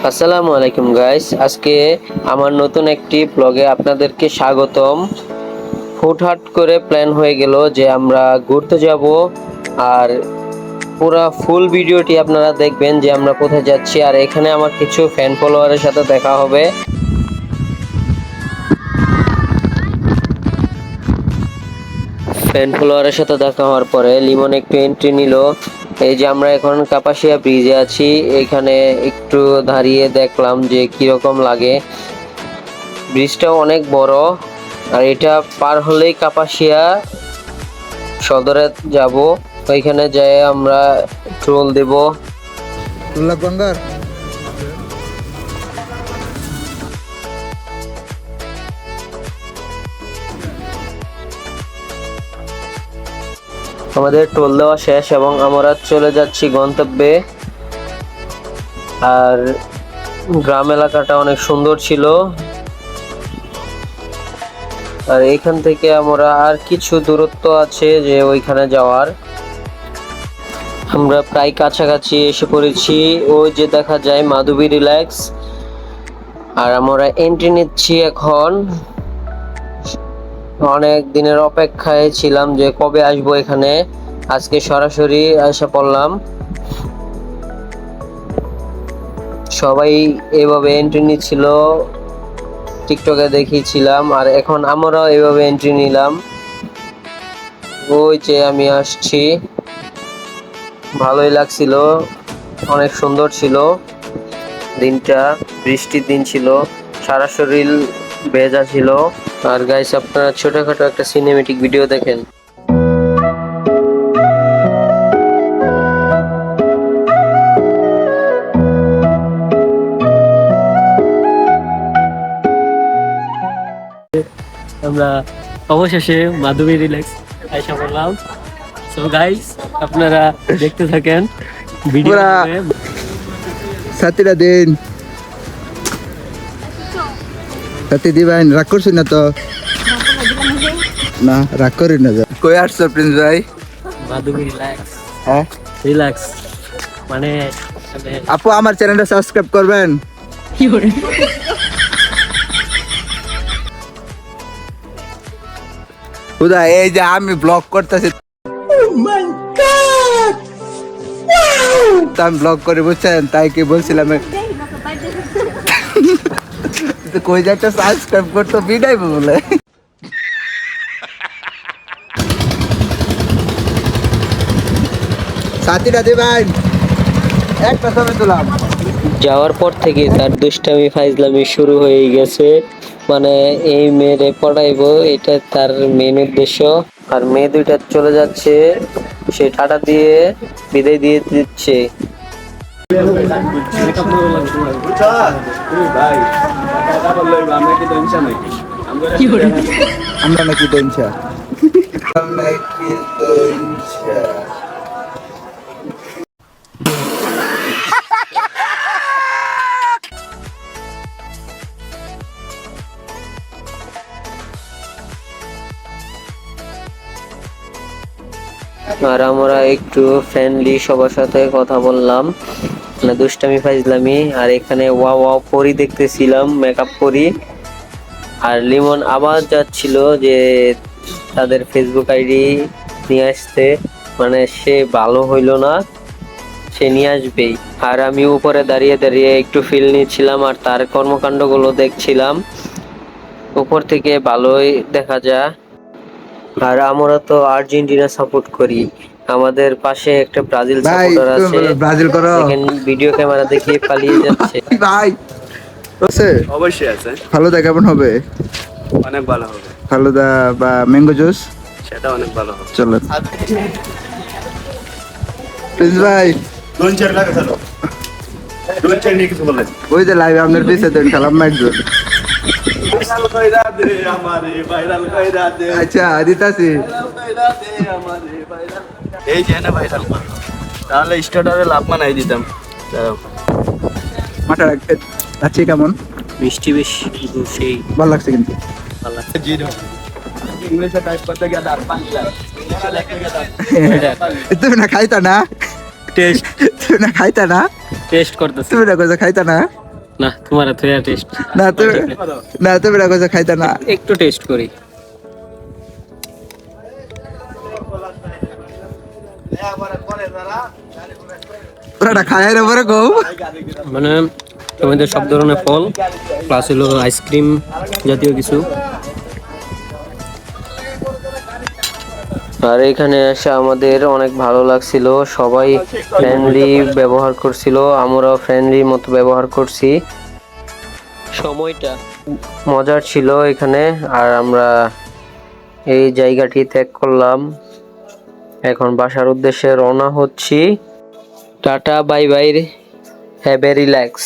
আসসালামু আলাইকুম গাইস, আজকে আমার নতুন একটি ব্লগে আপনাদেরকে স্বাগতম। হুটহাট করে প্ল্যান হয়ে গেল যে আমরা ঘুরতে যাব, আর পুরো ফুল ভিডিওটি আপনারা দেখবেন যে আমরা কোথায় যাচ্ছি। আর এখানে আমার কিছু ফ্যান ফলোয়ারের সাথে দেখা হবে। ফ্যান ফলোয়ারের সাথে দেখা হওয়ার পরে লিমন একটু এন্ট্রি নিল। এই যে আমরা এখন কাপাসিয়া ব্রিজে আছি, এখানে একটু দাঁড়িয়ে দেখলাম যে কিরকম লাগে। ব্রিজটাও অনেক বড়, আর এটা পার হলেই কাপাসিয়া সদরে যাব। ওইখানে যেয়ে আমরা ট্রোল দেব। বাঙ্গার আমাদের টোল দেওয়া শেষ এবং আমরা চলে যাচ্ছি গন্তব্যে। আর গ্রাম এলাকাটা অনেক সুন্দর ছিল। আর এখান থেকে আমরা আর কিছু দূরত্ব আছে যে ওইখানে যাওয়ার। আমরা প্রায় কাছাকাছি এসে পড়েছি। ওই যে দেখা যায় মাধবী রিল্যাক্স। আর আমরা এন্ট্রি নিচ্ছি এখন। অনেক দিনের অপেক্ষায় ছিলাম যে কবে আসবো এখানে, আজকে সরাসরি এসে পড়লাম। সবাই এভাবে এন্ট্রি নিচ্ছিল, টিকটকে দেখিয়েছিলাম, আর এখন আমরাও এভাবে এন্ট্রি নিলাম। ওই যে আমি আসছি, ভালোই লাগছিল, অনেক সুন্দর ছিল দিনটা। বৃষ্টির দিন ছিল, সারা শরীর ভেজা ছিল। আর গাইস, আপনারা ছোটখাটো একটা সিনেমেটিক ভিডিও দেখেন। আমরা অবশেষে মাধবী রিল্যাক্স আইসা বললাম। সো গাইস, আপনারা দেখতে থাকেন ভিডিও। সাথীরা দিন সাথী দিবেন, রাগ করছি না তো? না, রাগ করি না। কই আসছো প্রিন্স ভাই? মাধবী রিল্যাক্স। হ্যাঁ, রিল্যাক্স মানে আপু আমার চ্যানেলটা সাবস্ক্রাইব করবেন। খুদা, এই যে আমি ব্লগ করতেছি, আমি ব্লগ করে বুঝছেন, তাই কি বলছিলাম কই যে একটা সাবস্ক্রাইব করতো বিদায় বলে। সাথীরা দিবেন, একটা ছবি তুলাম। যাওয়ার পর থেকে তার দুষ্টামি ফাইজলামি শুরু হয়ে গেছে। মানে এই মেয়েরে পড়াইবো, এটা তার মেন উদ্দেশ্য। আর মেয়ে দুইটা চলে যাচ্ছে, সে টাটা দিয়ে বিদায় দিয়ে দিচ্ছে। আমরা নাকি দইনছা আর আমরা একটু ফ্রেন্ডলি সবার সাথে কথা বললাম, মানে দুষ্টামি ফাইজলামি। আর এখানে ওয়া ওয়া পরি দেখতেছিলাম, মেকআপ পরি। আর লিমন আবার যাচ্ছিল যে তাদের ফেসবুক আইডি নিয়ে আসতে, মানে সে ভালো হইল না, সে নিয়ে আসবেই। আর আমি উপরে দাঁড়িয়ে দাঁড়িয়ে একটু ফিল নিচ্ছিলাম আর তার কর্মকাণ্ডগুলো দেখছিলাম। উপর থেকে ভালোই দেখা যায়। আর আমরা তো আর্জেন্টিনা সাপোর্ট করি, আমাদের পাশে একটা ব্রাজিল সাপোর্টার আছে, ব্রাজিল করো দেখেন ভিডিও ক্যামেরা দেখিয়ে পালিয়ে যাচ্ছে। ভাই। অবশ্যই আছে। ফালুদা কেমন হবে? অনেক ভালো হবে। ফালুদা বা ম্যাঙ্গো জুস? সেটা অনেক ভালো হবে। চলো প্রিন্স ভাই, ওই যে লাইভ আপনার পিছিয়ে দেন খেলাম একজন। আচ্ছা দিতাছি। এই যে না ভাইরাল, তাহলে স্টার্টারে লাভ মানাই দিতাম। মাঠা আছি কেমন? মিষ্টি বেশ সেই ভালো লাগছে কিন্তু। ভালো লাগছে। ইংলিশে টাইপ করতে গিয়ে দাঁত পাঁচটা তুমি না খাইতা না? টেস্ট তুমি না খাইতা না? টেস্ট করতেছি। তুমি না কইছো খাইতা না? না তোমার থুয়া টেস্ট না তুমি রাখো খাইতা না একটু টেস্ট করি। ওটা খায়ের উপরে কম মানে তোমাদের সব ধরনের ফল প্লাস হলো আইসক্রিম জাতীয় কিছু। আর এখানে এসে আমাদের অনেক ভালো লাগছিল, সবাই ফ্রেন্ডলি ব্যবহার করছিল, আমরাও ফ্রেন্ডলি মতো ব্যবহার করছি। সময়টা মজার ছিল এখানে। আর আমরা এই জায়গাটি ত্যাগ করলাম, এখন বাসার উদ্দেশ্যে রওনা হচ্ছি। Tata bye bye, have a relax.